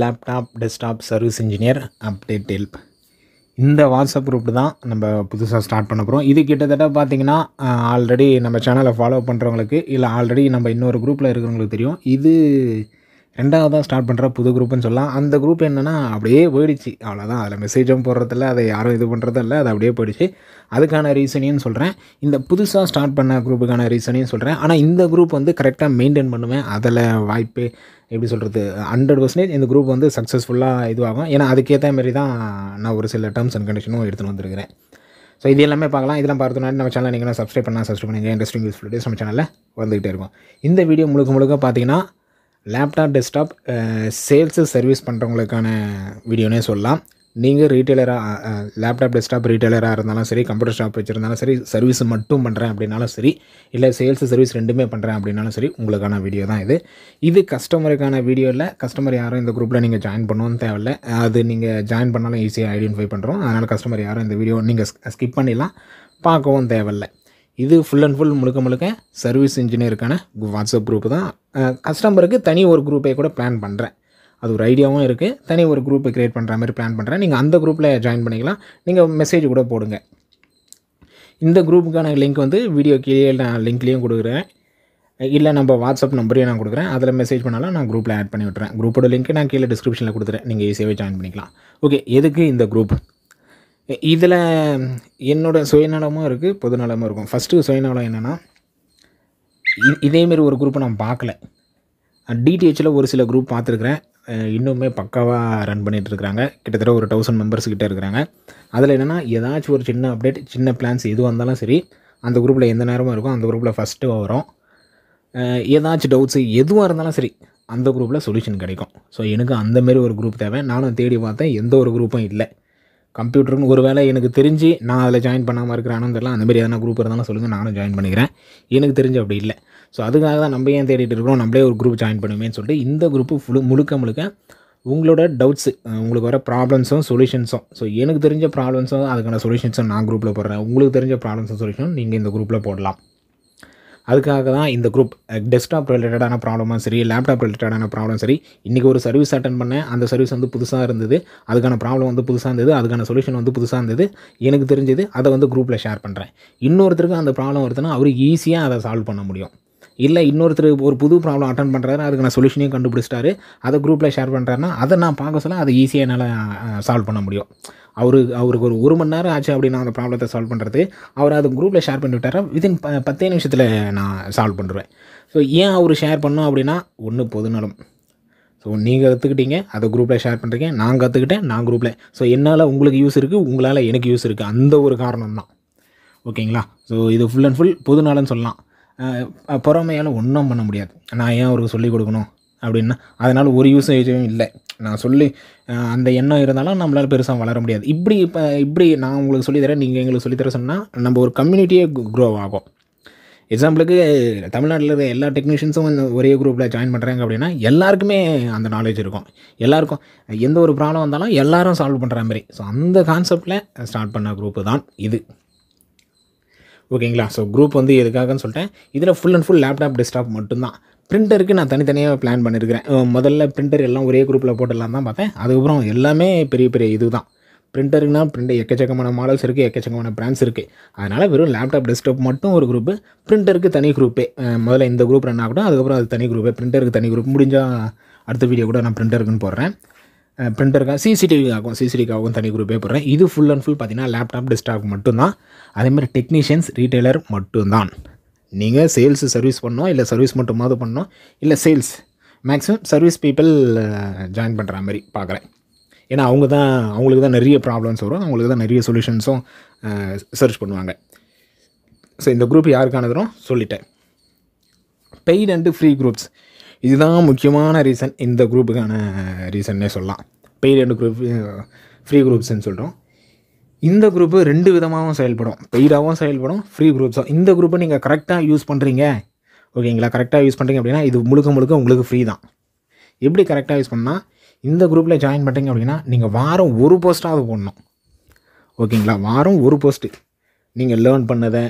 Laptop desktop service engineer update help. இந்த WhatsApp group தான் நம்ம புதுசாக ஸ்டார்ட் பண்ண போகிறோம். இது கிட்டத்தட்ட பார்த்திங்கன்னா ஆல்ரெடி நம்ம சேனலை ஃபாலோ பண்ணுறவங்களுக்கு இல்லை ஆல்ரெடி நம்ம இன்னொரு குரூப்பில் இருக்கிறவங்களுக்கு தெரியும். இது ரெண்டாவதாக ஸ்டார்ட் பண்ணுற புது குரூப்புன்னு சொல்லலாம். அந்த குரூப் என்னென்னா அப்படியே போயிடுச்சு, அவ்வளோதான். அதில் மெசேஜும் போடுறதில்ல, அதை யாரும் இது பண்ணுறதில்ல, அது அப்படியே போயிடுச்சு. அதுக்கான ரீசனையும் சொல்கிறேன், இந்த புதுசாக ஸ்டார்ட் பண்ண குரூப்புக்கான ரீசனையும் சொல்கிறேன். ஆனால் இந்த குரூப் வந்து கரெக்டாக மெயின்டைன் பண்ணுவேன். அதில் வாய்ப்பு எப்படி சொல்கிறது, 100% இந்த குரூப் வந்து சக்ஸஸ்ஃபுல்லாக இதுவாகும். ஏன்னா அதுக்கேற்ற மாதிரி தான் நான் ஒரு சில டேர்ம்ஸ் அண்ட் கண்டிஷனும் எடுத்துகிட்டு வந்துருக்கிறேன். ஸோ இது எல்லாமே பார்க்கலாம். இதெல்லாம் பார்த்துனாலும் நம்ம சேனல் நீங்கள் சப்ஸ்கிரைப் பண்ணுங்கள். இன்ட்ரெஸ்டிங் யூஸ்ஃபுல் வீடியோஸ் நம்ம சேனலில் வந்துகிட்டே இருக்கும். இந்த வீடியோ முழுக்க பார்த்தீங்கன்னா லேப்டாப் டெஸ்க்டாப் சேல்ஸு சர்வீஸ் பண்ணுறவங்களுக்கான வீடியோனே சொல்லலாம். நீங்கள் ரீட்டெயிலராக லேப்டாப் டெஸ்க்டாப் ரீட்டெயிலராக இருந்தாலும் சரி, கம்ப்யூட்டர் ஷாப் வச்சுருந்தாலும் சரி, சர்வீஸ் மட்டும் பண்ணுறேன் அப்படின்னாலும் சரி, இல்லை சேல்ஸு சர்வீஸ் ரெண்டுமே பண்ணுறேன் அப்படின்னாலும் சரி, உங்களுக்கான வீடியோ தான் இது. இது கஸ்டமருக்கான வீடியோ இல்லை. கஸ்டமர் யாரும் இந்த குரூப்பில் நீங்கள் ஜாயின் பண்ணணும்னு தேவையில்லை. அது நீங்கள் ஜாயின் பண்ணாலும் ஈஸியாக ஐடென்டிஃபை பண்ணுறோம். அதனால் கஸ்டமர் யாரும் இந்த வீடியோ நீங்கள் ஸ்கிப் பண்ணிடலாம், பார்க்கவும் தேவையில்லை. இது ஃபுல் அண்ட் ஃபுல் முழுக்க சர்வீஸ் இன்ஜினியருக்கான வாட்ஸ்அப் குரூப்பு தான். கஸ்டமருக்கு தனி ஒரு குரூப்பை கூட பிளான் பண்ணுறேன். அது ஒரு ஐடியாவும் இருக்குது. தனி ஒரு குரூப்பை க்ரியேட் பண்ணுற மாதிரி பிளான் பண்ணுறேன். நீங்கள் அந்த குரூப்பில் ஜாயின் பண்ணிக்கலாம். நீங்கள் மெசேஜ் கூட போடுங்க. இந்த குரூப்புக்கான லிங்க் வந்து வீடியோ கீழே நான் லிங்க்லேயும் கொடுக்குறேன், இல்லை நம்ம வாட்ஸ்அப் நம்பரையும் நான் கொடுக்குறேன். அதில் மெசேஜ் பண்ணாலும் நான் குரூப்பில் ஆட் பண்ணி விட்டுறேன். குரூப்போட லிங்க் நான் கீழே டிஸ்கிரிப்ஷனில் கொடுத்துறேன். நீங்கள் ஈஸியாகவே ஜாயின் பண்ணிக்கலாம். ஓகே, எதுக்கு இந்த குரூப்? இதில் என்னோடய சுயநலமும் இருக்குது, பொதுநலமும் இருக்கும். ஃபஸ்ட்டு சுயநலம் என்னென்னா, இதேமாரி ஒரு குரூப்பை நான் பார்க்கல. டிடிஹெச்சில் ஒரு சில குரூப் பார்த்துருக்குறேன். இன்னுமே பக்காவாக ரன் பண்ணிகிட்ருக்குறாங்க. கிட்டத்தட்ட ஒரு 1000 மெம்பர்ஸ் கிட்டே இருக்கிறாங்க. அதில் என்னென்னா, ஏதாச்சும் ஒரு சின்ன அப்டேட், சின்ன பிளான்ஸ் எதுவாக இருந்தாலும் சரி, அந்த குரூப்பில் எந்த நேரமும் இருக்கும். அந்த குரூப்பில் ஃபஸ்ட்டு வரும். ஏதாச்சும் டவுட்ஸு எதுவாக இருந்தாலும் சரி, அந்த குரூப்பில் சொல்யூஷன் கிடைக்கும். ஸோ எனக்கு அந்தமாரி ஒரு குரூப் தேவை. நானும் தேடி பார்த்தேன், எந்த ஒரு குரூப்பும் இல்லை. கம்ப்யூட்டர்னு ஒரு வேளை எனக்கு தெரிஞ்சு நான் அதில் ஜாயின் பண்ணாமல் இருக்கிறானு தெரியல. அந்தமாரி எதனா குரூப் இருந்தாலும் சொல்லுங்கள், நானும் ஜாயின் பண்ணிக்கிறேன். எனக்கு தெரிஞ்சு அப்படி இல்லை. ஸோ அதுக்காக தான் நம்ம ஏன் தேடிட்டு இருக்கிறோம், நம்மளே ஒரு குரூப் ஜாயின் பண்ணுவேன்னு சொல்லிட்டு இந்த குரூப்பு முழுக்க உங்களோட டவுட்ஸு, உங்களுக்கு வர ப்ராப்ளம்ஸும் சொல்யூஷன்ஸும், ஸோ எனக்கு தெரிஞ்ச ப்ராப்ளம்ஸும் அதுக்கான சொல்யூஷன்ஸும் நான் குரூப்பில் போடுறேன். உங்களுக்கு தெரிஞ்ச ப்ராப்ளம்ஸும் சொல்யூஷனும் நீங்கள் இந்த குரூப்பில் போடலாம். அதுக்காக தான் இந்த குரூப். டெஸ்க்டாப் ரிலேட்டடான ப்ராப்ளமும் சரி, லேப்டாப் ரிலேட்டடான ப்ராப்ளம் சரி. இன்றைக்கி ஒரு சர்வீஸ் அட்டன் பண்ணேன். அந்த சர்வீஸ் வந்து புதுசாக இருந்தது. அதுக்கான ப்ராப்ளம் வந்து புதுசாக இருந்தது. அதுக்கான சொல்யூஷன் வந்து புதுசாக இருந்தது. எனக்கு தெரிஞ்சது அதை வந்து குரூப்பில் ஷேர் பண்ணுறேன். இன்னொருத்தருக்கு அந்த ப்ராப்ளம் வருதுன்னா அவர் ஈஸியாக அதை சால்வ் பண்ண முடியும். இல்லை இன்னொருத்தர் ஒரு புது ப்ராப்ளம் அட்டன் பண்ணுறாரு, அதுக்கான சொல்யூஷனையும் கண்டுபிடிச்சிட்டாரு, அதை குரூப்பில் ஷேர் பண்ணுறாருன்னா அதை நான் பார்க்க சொல்ல அதை ஈஸியாக என்னால் சால்வ் பண்ண முடியும். அவருக்கு ஒரு மணி நேரம் ஆச்சு அப்படின்னா அந்த ப்ராப்ளத்தை சால்வ் பண்ணுறது, அவர் அது குரூப்பில் ஷேர் பண்ணி விட்டாரா வித்தின் 10 நிமிஷத்தில் நான் சால்வ் பண்ணுறேன். ஸோ ஏன் அவர் ஷேர் பண்ணோம் அப்படின்னா, ஒன்று பொதுநலம். ஸோ நீங்கள் கற்றுக்கிட்டீங்க, அதை குரூப்பில் ஷேர் பண்ணுறீங்க. நான் கற்றுக்கிட்டேன், நான் குரூப்பில். ஸோ என்னால் உங்களுக்கு யூஸ் இருக்குது, உங்களால் எனக்கு யூஸ் இருக்குது. அந்த ஒரு காரணம் தான். ஓகேங்களா? ஸோ இது ஃபுல் அண்ட் ஃபுல் பொதுநலன்னு சொல்லலாம். பொறாமையால் ஒன்றும் பண்ண முடியாது. நான் ஏன் அவருக்கு சொல்லிக் கொடுக்கணும் அப்படின்னா, அதனால் ஒரு யூசேஜும் இல்லை. நான் சொல்லி அந்த எண்ணம் இருந்தாலும் நம்மளால் பெருசாக வளர முடியாது. இப்படி நான் உங்களுக்கு சொல்லித்தரேன், நீங்கள் எங்களுக்கு சொல்லித்தர சொன்னால் நம்ம ஒரு கம்யூனிட்டியே க்ரோ ஆகும். எக்ஸாம்பிளுக்கு தமிழ்நாட்டில் இருக்கிற எல்லா டெக்னீஷியன்ஸும் ஒரே குரூப்பில் ஜாயின் பண்ணுறாங்க அப்படின்னா எல்லாருக்குமே அந்த நாலேஜ் இருக்கும். எல்லாருக்கும் எந்த ஒரு ப்ராப்ளம் வந்தாலும் எல்லோரும் சால்வ் பண்ணுற மாதிரி. ஸோ அந்த கான்செப்டில் ஸ்டார்ட் பண்ண குரூப்பு தான் இது. ஓகேங்களா? ஸோ குரூப் வந்து எதுக்காகன்னு சொல்லிட்டேன். இதில் full and full laptop desktop மட்டும்தான். பிரிண்டருக்கு நான் தனித்தனியாக பிளான் பண்ணியிருக்கிறேன். முதல்ல பிரிண்டர் எல்லாம் ஒரே குரூப்பில் போட்டுடலாம் தான் பார்த்தேன். அதுக்கப்புறம் எல்லாமே பெரிய இது தான். பிரிண்டருக்குனா எக்கச்சக்கமான மாடல்ஸ் இருக்குது, எக்கச்சக்கமான பிராண்ட்ஸ் இருக்குது. அதனால் வெறும் லேப்டாப் டெஸ்க்டாப் மட்டும் ஒரு குரூப்பு, பிரிண்டருக்கு தனி குரூப்பே. முதல்ல இந்த குரூப் ரன் ஆகட்டும், அதுக்கப்புறம் அது தனி குரூப்பே. பிரிண்டருக்கு தனி குரூப் முடிஞ்சால் அடுத்த வீடியோ கூட நான் பிரிண்டருக்குன்னு போடுறேன். பிரிண்டருக்காக சிசிடிவிக்காகவும் தனி குரூப்பே போடுறேன். இது ஃபுல் அண்ட் ஃபுல் பார்த்தீங்கன்னா லேப்டாப் டெஸ்க்டாப் மட்டும்தான். அதேமாதிரி டெக்னீஷியன்ஸ் ரீட்டெய்லர் மட்டும்தான். நீங்கள் சேல்ஸு சர்வீஸ் பண்ணணும், இல்லை சர்வீஸ் மட்டுமாவது பண்ணணும், இல்லை sales maximum service people join பண்ணுற மாதிரி பார்க்குறேன். ஏன்னா அவங்களுக்கு தான் நிறைய ப்ராப்ளம்ஸ் வரும், அவங்களுக்கு தான் நிறைய சொல்யூஷன்ஸும் சர்ச் பண்ணுவாங்க. ஸோ இந்த குரூப் யாருக்கானதும் சொல்லிட்டேன். பெய்ட் அண்டு ஃப்ரீ குரூப்ஸ், இதுதான் முக்கியமான ரீசன். இந்த குரூப்புக்கான ரீசன்னே சொல்லலாம். பெய்ட் அண்டு குரூப் ஃப்ரீ குரூப்ஸ்ன்னு சொல்கிறோம். இந்த குரூப்பு 2 விதமாகவும் செயல்படும். பெய்டாகவும் செயல்படும், ஃப்ரீ குரூப்ஸும். இந்த குரூப்பை நீங்கள் கரெக்டாக யூஸ் பண்ணுறீங்க, ஓகேங்களா? கரெக்டாக யூஸ் பண்ணுறீங்க அப்படின்னா இது முழுக்க உங்களுக்கு ஃப்ரீ தான். எப்படி கரெக்டாக யூஸ் பண்ணால், இந்த குரூப்பில் ஜாயின் பண்ணுறீங்க அப்படின்னா நீங்கள் வாரம் ஒரு போஸ்ட்டாவது போடணும். ஓகேங்களா? வாரம் ஒரு போஸ்ட்டு நீங்கள் லேர்ன் பண்ணதை,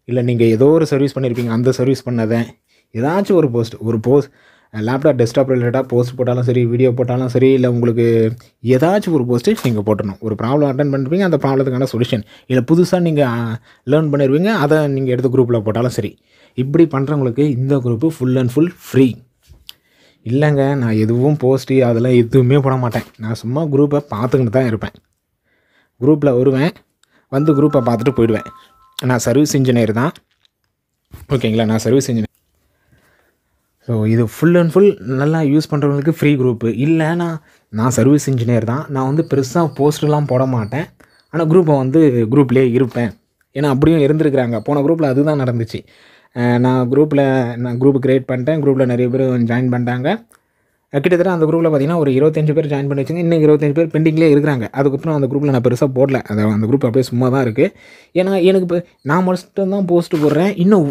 இல்லை நீங்கள் ஏதோ ஒரு சர்வீஸ் பண்ணியிருப்பீங்க, அந்த சர்வீஸ் பண்ணதை, ஏதாச்சும் ஒரு போஸ்ட் லேப்டாப் டெஸ்க்டாப் ரிலேட்டடாக போஸ்ட் போட்டாலும் சரி, வீடியோ போட்டாலும் சரி, இல்லை உங்களுக்கு ஏதாச்சும் ஒரு போஸ்ட்டு நீங்கள் போட்டணும். ஒரு ப்ராப்ளம் அட்டன் பண்ணிருப்பீங்க, அந்த ப்ராப்ளத்துக்கான சொல்யூஷன் இல்லை புதுசாக நீங்கள் லேர்ன் பண்ணிடுவீங்க, அதை நீங்கள் எடுத்து குரூப்பில் போட்டாலும் சரி. இப்படி பண்ணுறவங்களுக்கு இந்த group full and full free. இல்லைங்க நான் எதுவும் போஸ்ட்டு அதெல்லாம் எதுவுமே போட மாட்டேன், நான் சும்மா குரூப்பை பார்த்துக்கிட்டு தான் இருப்பேன். குரூப்பில் வருவேன், வந்து குரூப்பை பார்த்துட்டு போயிடுவேன். நான் சர்வீஸ் இன்ஜினியர் தான், ஓகேங்களா, நான் சர்வீஸ் இன்ஜினியர். ஸோ இது ஃபுல் அண்ட் ஃபுல் நல்லா யூஸ் பண்ணுறவங்களுக்கு ஃப்ரீ குரூப்பு. இல்லை நான் சர்வீஸ் இன்ஜினியர் தான், நான் வந்து பெருசாக போஸ்ட்லாம் போட மாட்டேன், ஆனால் குரூப்பை வந்து குரூப்லேயே இருப்பேன். ஏன்னா அப்படியும் இருந்திருக்கிறாங்க. போன குரூப்பில் அதுதான் நடந்துச்சு. நான் குரூப் க்ரியேட் பண்ணிட்டேன், குரூப்பில் நிறைய பேர் ஜாயின் பண்ணிட்டாங்க. கிட்டத்தட்ட அந்த குரூப்பில் பார்த்திங்கன்னா ஒரு 25 பேர் ஜாயின் பண்ணி வச்சுங்க, இன்னும் 25 பேர் பெண்டிங்லேயே இருக்கிறாங்க. அதுக்கப்புறம் அந்த குரூப்பில் நான் பெருசாக போடல, அந்த குரூப் அப்படியே சும்மா தான் இருக்குது. ஏன்னா எனக்கு இப்போ நான் மட்டும்தான் போஸ்ட்டு போடுறேன், இன்னும்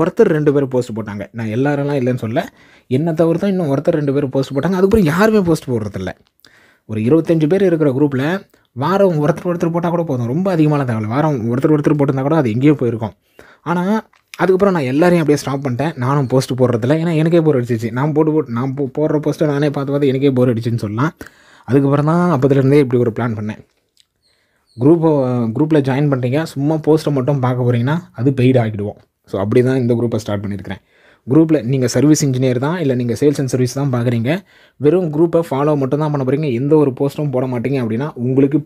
ஒருத்தர் 2 பேர் போஸ்ட் போட்டாங்க. நான் எல்லாரெல்லாம் இல்லைன்னு சொல்ல, என்னை தவிர தான் இன்னும் ஒருத்தர் 2 பேர் போஸ்ட் போட்டாங்க. அதுக்கப்புறம் யாருமே போஸ்ட் போடுறதில்ல. ஒரு 25 பேர் இருக்கிற குரூப்பில் வாரம் ஒருத்தர் போட்டால் கூட போதும், ரொம்ப அதிகமான தேவையில்லை. வாரம் ஒருத்தர் போட்டிருந்தா கூட அது எங்கேயோ போயிருக்கும். ஆனால் அதுக்கப்புறம் நான் எல்லாரையும் அப்படியே ஸ்டாப் பண்ணிட்டேன், நானும் போஸ்ட்டு போடுறதில்ல. ஏன்னா எனக்கே போர் அடிச்சிச்சு, நான் போடுற போஸ்ட்டை நானே பார்த்து எனக்கே போர் அடிச்சுன்னு சொல்லலாம். அதுக்கப்புறம் தான் அப்போதுலேருந்தே இப்படி ஒரு பிளான் பண்ணேன். குரூப்பில் ஜாயின் பண்ணுறீங்க, சும்மா போஸ்ட்டை மட்டும் பார்க்க போகிறீங்கன்னா அது பெய்டு ஆகிடுவோம். ஸோ அப்படி தான் இந்த குரூப்பை ஸ்டார்ட் பண்ணியிருக்கிறேன். குரூப்பில் நீங்கள் சர்வீஸ் இன்ஜினியர் தான், இல்லை நீங்கள் சேல்ஸ் அண்ட் சர்வீஸ் தான் பார்க்குறீங்க, வெறும் குரூப்பை ஃபாலோ மட்டும் தான் பண்ண போகிறீங்க, எந்த ஒரு போஸ்ட்டும் போட மாட்டீங்க அப்படின்னா உங்களுக்கு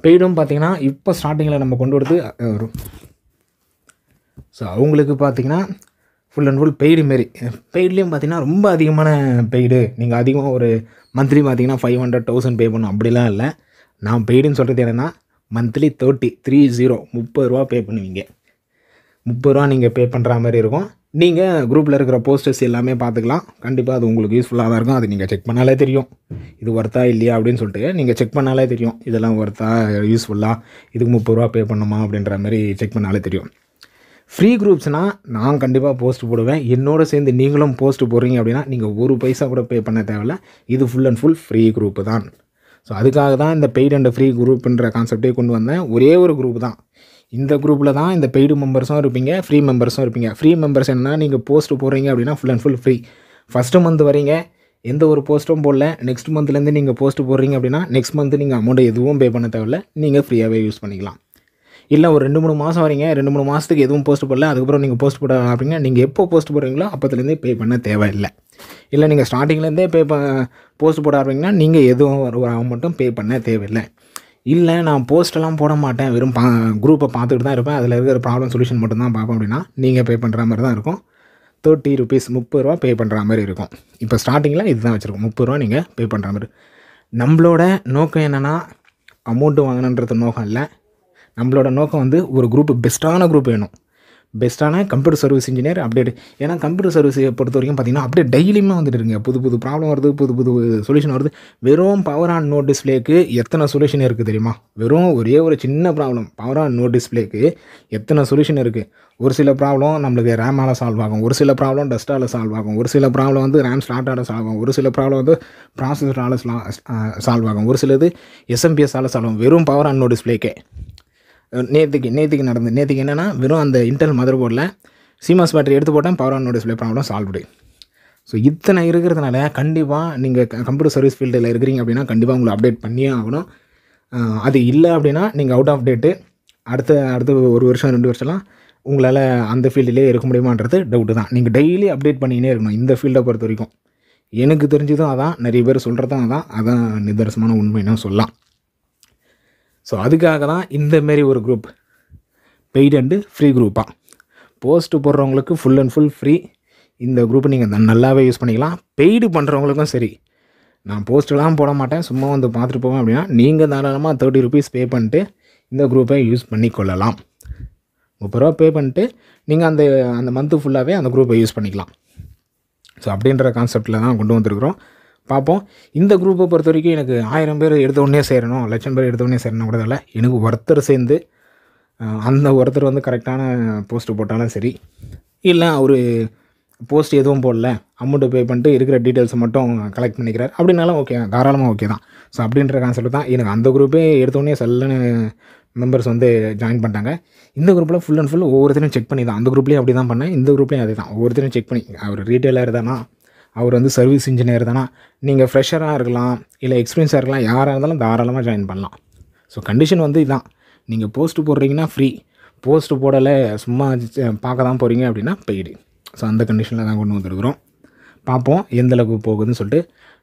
பெய்டும் பார்த்தீங்கன்னா இப்போ ஸ்டார்டிங்கில் நம்ம கொண்டு வரது வரும். ஸோ அவங்களுக்கு பார்த்திங்கன்னா ஃபுல் அண்ட் ஃபுல் பெய்டு மாரி. பெய்ட்லேயும் பார்த்திங்கன்னா ரொம்ப அதிகமான பெய்டு, நீங்கள் அதிகமாக ஒரு மந்த்லி பார்த்திங்கன்னா 500,000 பே பண்ணணும் அப்படிலாம் இல்லை. நான் பெய்டுன்னு சொல்கிறது என்னென்னா மந்த்லி 30 ரூபா பே பண்ணுவீங்க. 30 ரூபா நீங்கள் பே பண்ணுற மாதிரி இருக்கும். நீங்கள் குரூப்பில் இருக்கிற போஸ்டர்ஸ் எல்லாமே பார்த்துக்கலாம். கண்டிப்பாக அது உங்களுக்கு யூஸ்ஃபுல்லாக தான் இருக்கும். அது நீங்கள் செக் பண்ணாலே தெரியும் இது ஒர்த்தா இல்லையா அப்படின்னு சொல்லிட்டு. நீங்கள் செக் பண்ணாலே தெரியும் இதெல்லாம் ஒர்த்தா, யூஸ்ஃபுல்லாக, இதுக்கு 30 ரூபா பே பண்ணணுமா அப்படின்ற மாதிரி செக் பண்ணாலே தெரியும். ஃப்ரீ குரூப்ஸ்னால் நான் கண்டிப்பாக போஸ்ட் போடுவேன். என்னோடு சேர்ந்து நீங்களும் போஸ்ட் போடுறீங்க அப்படின்னா நீங்கள் ஒரு பைசா கூட பே பண்ண தேவையில்ல. இது full and full free group தான். ஸோ அதுக்காக தான் இந்த பெய்டு அண்ட் ஃப்ரீ குரூப்புன்ற கான்செப்டே கொண்டு வந்தேன். ஒரே ஒரு குரூப் தான். இந்த குரூப்பில் தான் இந்த பெய்டு மெம்பர்ஸும் இருப்பீங்க, ஃப்ரீ மெம்பர்ஸும் இருப்பீங்க. ஃப்ரீ மெம்பர்ஸ் என்னன்னா, நீங்கள் போஸ்ட் போடுறீங்க அப்படின்னா full and full free. First month வரீங்க, எந்த ஒரு போஸ்ட்டும் போடல. நெக்ஸ்ட் மந்த்லேருந்து நீங்கள் போஸ்ட் போடுறீங்க அப்படின்னா நெக்ஸ்ட் மந்த் நீங்கள் அமௌண்ட்டை எதுவும் பே பண்ண தேவையில்ல, நீங்கள் ஃப்ரீயாகவே யூஸ் பண்ணிக்கலாம். இல்லை ஒரு 2-3 மாதம் வரீங்க, 2-3 மாதத்துக்கு எதுவும் போஸ்ட் போடல, அதுக்கப்புறம் நீங்கள் போஸ்ட் போட அப்படிங்க, நீங்கள் எப்போ போஸ்ட் போடுறீங்களோ அப்போத்துலேருந்தே பே பண்ண தேவையில்லை. இல்லை நீங்கள் ஸ்டார்டிங்லேருந்தே போஸ்ட் போட ஆரம்பிங்கன்னா நீங்கள் எதுவும் ஒரு அமௌண்ட்டும் பே பண்ண தேவையில்லை. இல்லை நான் போஸ்ட்டெல்லாம் போட மாட்டேன், வெறும் குரூப்பை பார்த்துட்டு தான் இருப்பேன், அதில் இருக்கிற ப்ராப்ளம் சொல்யூஷன் மட்டும்தான் பார்ப்பேன் அப்படின்னா நீங்கள் பே பண்ணுற மாதிரி தான் இருக்கும். 30 rupees 30 ரூபா பே பண்ணுற மாதிரி இருக்கும். இப்போ ஸ்டார்டிங்கில் இதுதான் வச்சுருக்கோம், 30 ரூபா நீங்கள் பே பண்ணுற மாதிரி. நம்மளோட நோக்கம் என்னென்னா அமௌண்ட்டு வாங்கணுன்றது நோக்கம் இல்லை. நம்மளோட நோக்கம் வந்து ஒரு பெஸ்ட்டான குரூப் வேணும். பெஸ்ட்டான கம்ப்யூட்டர் சர்வீஸ் இன்ஜினியர் அப்டேட். ஏன்னா கம்ப்யூட்டர் சர்வீஸை பொறுத்த வரைக்கும் பார்த்திங்கன்னா அப்டேட் டெய்லியுமே வந்துட்டு இருக்குங்க. புது ப்ராப்ளம் வருது, புது சொல்யூஷன் வருது. வெறும் பவர் ஆன் நோ டிஸ்பிளேக்கு எத்தனை சொல்யூஷன் இருக்குது தெரியுமா? வெறும் ஒரே ஒரு சின்ன ப்ராப்ளம் பவர் ஆன் நோ டிஸ்பிளேக்கு எத்தனை சொல்யூஷன் இருக்குது. ஒரு சில ப்ராப்ளம் நம்மளுக்கு ரேமால் சால்வ் ஆகும், ஒரு சில ப்ராப்ளம் டஸ்ட்டால் சால்வ் ஆகும், ஒரு சில ப்ராப்ளம் வந்து ரேம் ஸ்லாட்டால் சால்வ் ஆகும், ஒரு சில ப்ராப்ளம் வந்து ப்ராசஸரால் சால்வ் ஆகும், ஒரு சிலது எஸ்எம்பிஎஸ்ஸால் சால்வ் ஆகும். வெறும் பவர் ஆன் நோ டிஸ்பிளேக்கே நேற்றுக்கு என்னென்னா வெறும் அந்த இன்டெல் மதர் போர்டில் சிமாஸ் பேட்டரி எடுத்து போட்டேன், power on no display problem solved. So இத்தனை இருக்கிறதுனால கண்டிப்பாக நீங்கள் கம்ப்யூட்டர் சர்வீஸ் ஃபீல்டில் இருக்கிறீங்க அப்படின்னா கண்டிப்பாக உங்களை அப்டேட் பண்ணியே ஆகணும். அது இல்லை அப்படின்னா நீங்கள் அவுட் ஆஃப் டேட்டு. அடுத்து 1 வருஷம் 2 வருஷம்லாம் உங்களால் அந்த ஃபீல்டிலே இருக்க முடியுமான்றது டவுட்டு தான். நீங்கள் டெய்லி அப்டேட் பண்ணிக்கினே இருக்கணும். இந்த ஃபீல்டை பொறுத்த வரைக்கும் எனக்கு தெரிஞ்சதும் அதான், நிறைய பேர் சொல்கிறதும் அதான் நிதர்சனமான உண்மைன்னு சொல்லலாம். ஸோ அதுக்காக தான் இந்தமாரி ஒரு குரூப் பெய்டு அண்டு ஃப்ரீ குரூப்பாக போஸ்ட்டு போடுறவங்களுக்கு ஃபுல் அண்ட் ஃபுல் ஃப்ரீ. இந்த குரூப்பை நீங்கள் நல்லாவே யூஸ் பண்ணிக்கலாம். பெய்டு பண்ணுறவங்களுக்கும் சரி, நான் போஸ்ட்டெல்லாம் போட மாட்டேன், சும்மா வந்து பார்த்துட்டு போவேன் அப்படின்னா நீங்கள் தாராளமாக 30 rupees பே பண்ணிட்டு இந்த குரூப்பை யூஸ் பண்ணி கொள்ளலாம். 30 ரூபா பே பண்ணிட்டு நீங்கள் அந்த மந்த்து ஃபுல்லாகவே அந்த குரூப்பை யூஸ் பண்ணிக்கலாம். ஸோ அப்படின்ற கான்செப்டில் தான் கொண்டு வந்திருக்கிறோம். பார்ப்போம். இந்த குரூப்பை பொறுத்த வரைக்கும் எனக்கு 1000 பேர் எடுத்த உடனே சேரணும், 1,00,000 பேர் எடுத்த உடனே சேரணும் கூட இல்லை. எனக்கு ஒருத்தர் சேர்ந்து அந்த ஒருத்தர் வந்து கரெக்டான போஸ்ட்டு போட்டாலும் சரி, இல்லை அவர் போஸ்ட் எதுவும் போடல, அமௌண்ட்டு பே பண்ணிட்டு இருக்கிற டீட்டெயில்ஸை மட்டும் கலெக்ட் பண்ணிக்கிறார் அப்படின்னாலும் ஓகே, தாராளமாக ஓகே தான். ஸோ அப்படின்ற கான்செப்ட் தான். எனக்கு அந்த குரூப்பே எடுத்தோடனே சல்லுன்னு மெம்பர்ஸ் வந்து ஜாயின் பண்ணிட்டாங்க. இந்த குரூப்பில் ஃபுல் அண்ட் ஃபுல் ஒவ்வொருத்தரையும் செக் பண்ணி தான், அந்த குரூப்லேயும் அப்படி தான் பண்ணேன், இந்த குரூப்லேயும் அதே தான். ஒவ்வொருத்தரையும் செக் பண்ணி, அவர் ரீட்டெயிலர் தானா, அவர் வந்து சர்வீஸ் இன்ஜினியர் தானா, நீங்கள் ஃப்ரெஷராக இருக்கலாம் இல்லை எக்ஸ்பீரியன்ஸாக இருக்கலாம், யாராக இருந்தாலும் தாராளமாக ஜாயின் பண்ணலாம். ஸோ கண்டிஷன் வந்து இதுதான். நீங்கள் போஸ்ட்டு போடுறீங்கன்னா ஃப்ரீ, போஸ்ட்டு போடலை சும்மா பார்க்க தான் போகிறீங்க அப்படின்னா பெய்டு. ஸோ அந்த கண்டிஷனில் தான் கொண்டு வந்துருக்குறோம். பார்ப்போம் எந்தளவுக்கு போகுதுன்னு சொல்லிட்டு.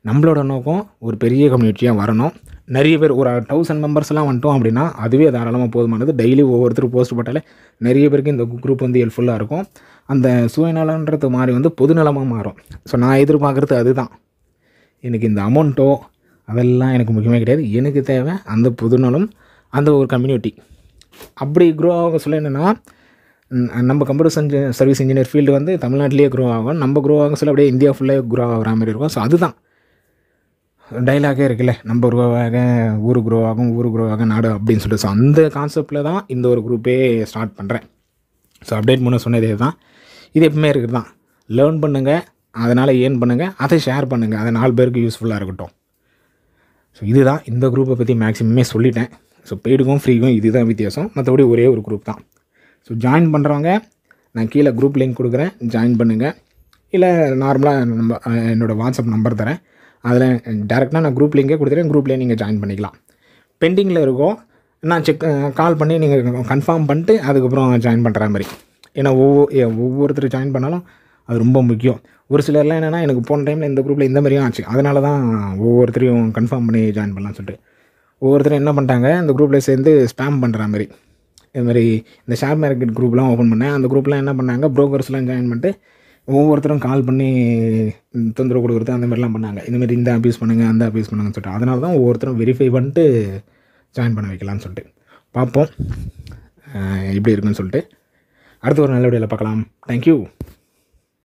நம்மளோட நோக்கம் ஒரு பெரிய கம்யூனிட்டியாக வரணும். நிறைய பேர் ஒரு 1000 மெம்பர்ஸ்லாம் வந்துட்டோம் அப்படின்னா அதுவே தாராளமாக போதுமானது. டெய்லி ஒவ்வொருத்தரும் போஸ்ட் போட்டாலே நிறைய பேருக்கு இந்த குரூப் வந்து ஹெல்ப்ஃபுல்லாக இருக்கும். அந்த சுயநலன்றது மாதிரி வந்து பொதுநலமாக மாறும். ஸோ நான் எதிர்பார்க்குறது அதுதான். எனக்கு இந்த அமௌண்ட்டோ அதெல்லாம் எனக்கு முக்கியமே கிடையாது. எனக்கு தேவை அந்த பொதுநலம், அந்த ஒரு கம்யூனிட்டி. அப்படி க்ரோ ஆக சொல்ல என்னென்னா, நம்ம கம்ப்யூட்டர் சர்வீஸ் இன்ஜினியர் ஃபீல்டு வந்து தமிழ்நாட்டிலேயே க்ரோ ஆகும். நம்ம க்ரோ ஆக சொல்ல அப்படியே இந்தியா ஃபுல்லாக க்ரோ ஆகிற மாதிரி இருக்கும். ஸோ அதுதான் டைலாகே இருக்குல்ல, நம்ம க்ரோ ஆக ஊர் க்ரோ ஆகும், ஊர் க்ரோ ஆக நாடு அப்படின்னு சொல்லிட்டு. ஸோ அந்த கான்செப்டில் தான் இந்த ஒரு குரூப்பே ஸ்டார்ட் பண்ணுறேன். ஸோ அப்டேட் பண்ண சொன்னதே தான். இது எப்பவுமே இருக்குது தான். லேர்ன் பண்ணுங்கள், அதனால் ஏர்ன் பண்ணுங்கள், அதை ஷேர் பண்ணுங்கள், அதை 4 பேருக்கு யூஸ்ஃபுல்லாக இருக்கட்டும். ஸோ இதுதான் இந்த குரூப்பை பற்றி மேக்ஸிமமே சொல்லிட்டேன். ஸோ பெய்டுக்கும் ஃப்ரீக்கும் இதுதான் வித்தியாசம். மற்றபடி ஒரே ஒரு குரூப் தான். ஸோ ஜாயின் பண்ணுறவங்க நான் கீழே குரூப் லிங்க் கொடுக்குறேன், ஜாயின் பண்ணுங்கள். இல்லை நார்மலாக நம்ம என்னோடய வாட்ஸ்அப் நம்பர் தரேன், அதில் டேரெக்டாக நான் குரூப் லிங்கே கொடுத்துறேன், குரூப்லேயே நீங்கள் ஜாயின் பண்ணிக்கலாம். பெண்டிங்கில் இருக்கும், நான் கால் பண்ணி நீங்கள் கன்ஃபார்ம் பண்ணிட்டு அதுக்கப்புறம் ஜாயின் பண்ணுற மாதிரி. ஏன்னா ஒவ்வொருத்தர் ஜாயின் பண்ணாலும் அது ரொம்ப முக்கியம். ஒரு சிலர்லாம் என்னென்னா, எனக்கு போன டைமில் இந்த குரூப்பில் இந்த மாதிரியும் ஆச்சு, அதனால தான் ஒவ்வொருத்தரையும் கன்ஃபார்ம் பண்ணி ஜாயின் பண்ணலான்னு சொல்லிட்டு. ஒவ்வொருத்தரும் என்ன பண்ணிட்டாங்க, இந்த குரூப்பில் சேர்ந்து ஸ்பேம் பண்ணுற மாதிரி. இதுமாதிரி இந்த ஷேர் மார்க்கெட் குரூப்லாம் ஓப்பன் பண்ணேன். அந்த குரூப்லாம் என்ன பண்ணாங்க, ப்ரோக்கர்ஸ்லாம் ஜாயின் பண்ணிட்டு ஒவ்வொருத்தரும் கால் பண்ணி தொந்தரவு கொடுக்குறது அந்த மாதிரிலாம் பண்ணாங்க. இந்தமாதிரி இந்த ஆப் யூஸ் பண்ணுங்கள், அந்த ஆப் யூஸ் பண்ணுங்கன்னு சொல்லிட்டு. அதனால தான் ஒவ்வொருத்தரும் வெரிஃபை பண்ணிட்டு ஜாயின் பண்ண வைக்கலான்னு சொல்லிட்டு. பார்ப்போம் எப்படி இருக்குன்னு சொல்லிட்டு. அடுத்த ஒரு நல்ல வீடியோவில் பார்க்கலாம். தேங்க்யூ.